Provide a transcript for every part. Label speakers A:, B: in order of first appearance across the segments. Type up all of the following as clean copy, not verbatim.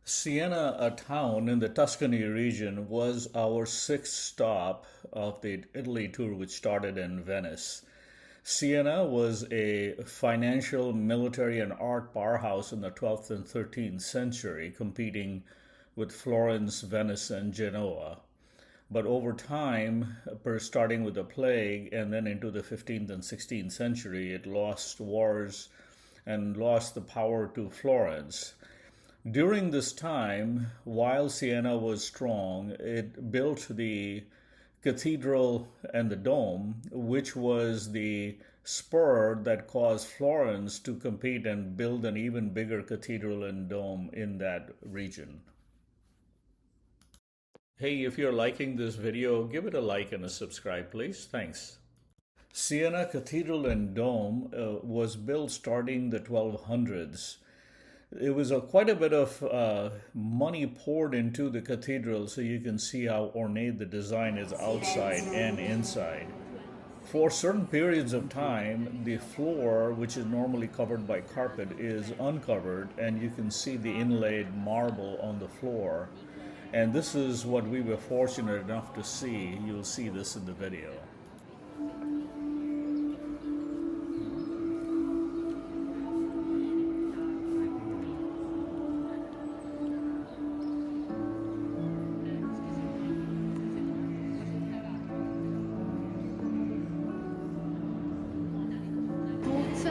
A: Siena, a town in the Tuscany region, was our sixth stop of the Italy tour, which started in Venice. Siena was a financial, military, and art powerhouse in the 12th and 13th century, competing with Florence, Venice, and Genoa. But over time, starting with the plague and then into the 15th and 16th century, it lost wars and lost the power to Florence. During this time, while Siena was strong, it built the cathedral and the dome, which was the spur that caused Florence to compete and build an even bigger cathedral and dome in that region. Hey, if you're liking this video, give it a like and a subscribe, please. Thanks. Siena Cathedral and Dome was built starting the 1200s. It was quite a bit of money poured into the cathedral, so you can see how ornate the design is outside and inside. For certain periods of time, the floor, which is normally covered by carpet, is uncovered, and you can see the inlaid marble on the floor. And this is what we were fortunate enough to see. You'll see this in the video.
B: Tools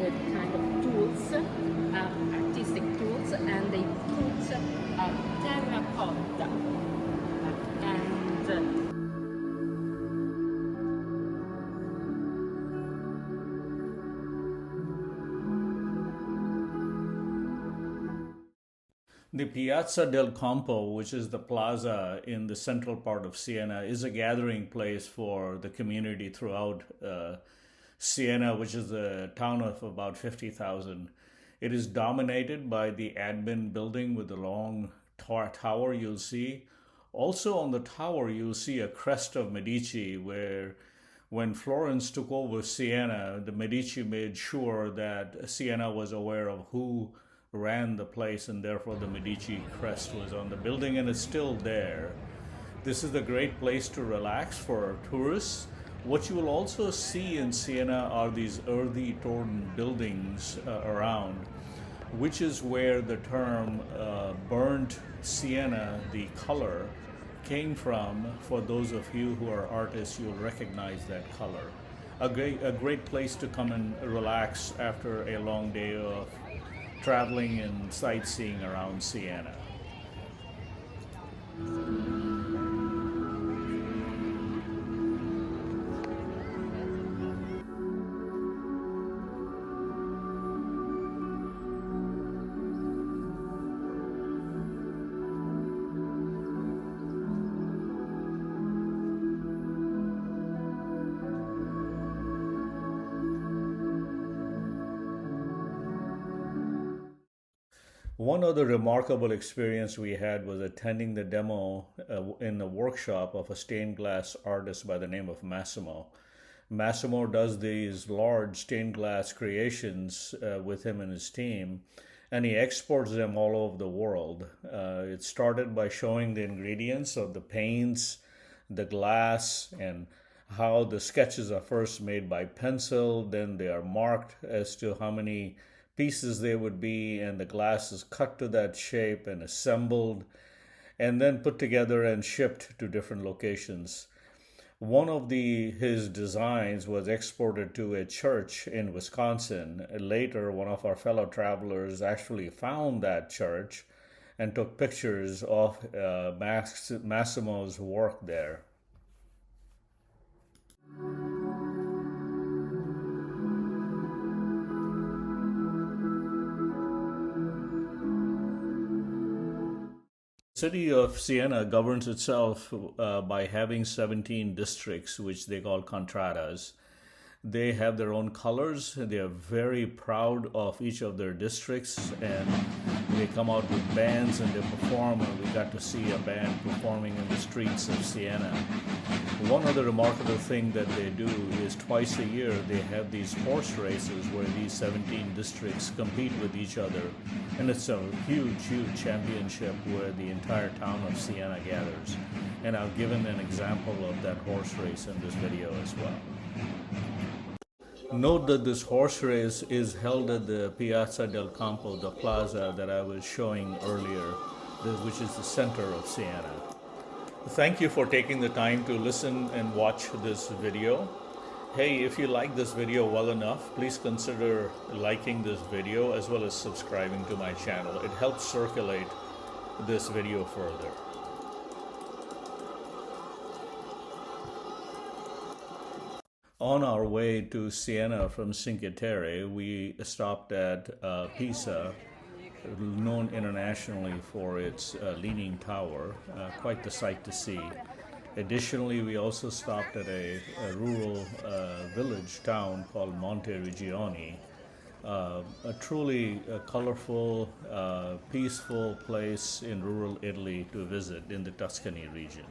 B: with kind of tools, artistic tools, and they put terracotta and
A: The Piazza del Campo, which is the plaza in the central part of Siena, is a gathering place for the community throughout Siena, which is a town of about 50,000. It is dominated by the admin building with the long tower you'll see. Also on the tower, you'll see a crest of Medici, where when Florence took over Siena, the Medici made sure that Siena was aware of who ran the place, and therefore the Medici crest was on the building, and it's still there. This is a great place to relax for tourists. What you will also see in Siena are these earthy torn buildings around, which is where the term burnt sienna, the color, came from. For those of you who are artists, you'll recognize that color. A great place to come and relax after a long day of traveling and sightseeing around Siena. One other remarkable experience we had was attending the demo in the workshop of a stained glass artist by the name of Massimo. Massimo does these large stained glass creations with him and his team, and he exports them all over the world. It started by showing the ingredients of the paints, the glass, and how the sketches are first made by pencil, then they are marked as to how many pieces they would be, and the glass is cut to that shape and assembled and then put together and shipped to different locations. One of his designs was exported to a church in Wisconsin. Later, one of our fellow travelers actually found that church and took pictures of Massimo's work there. The city of Siena governs itself by having 17 districts, which they call contradas. They have their own colors. They are very proud of each of their districts, and they come out with bands and they perform, and we got to see a band performing in the streets of Siena. One other remarkable thing that they do is twice a year they have these horse races where these 17 districts compete with each other, and it's a huge championship where the entire town of Siena gathers. And I've given an example of that horse race in this video as well. Note that this horse race is held at the Piazza del Campo, the plaza that I was showing earlier, which is the center of Siena. Thank you for taking the time to listen and watch this video. Hey, if you like this video well enough, please consider liking this video as well as subscribing to my channel. It helps circulate this video further. On our way to Siena from Cinque Terre, we stopped at Pisa, known internationally for its Leaning Tower, quite the sight to see. Additionally, we also stopped at a rural village town called Monte Rigionni, a truly colorful, peaceful place in rural Italy to visit in the Tuscany region.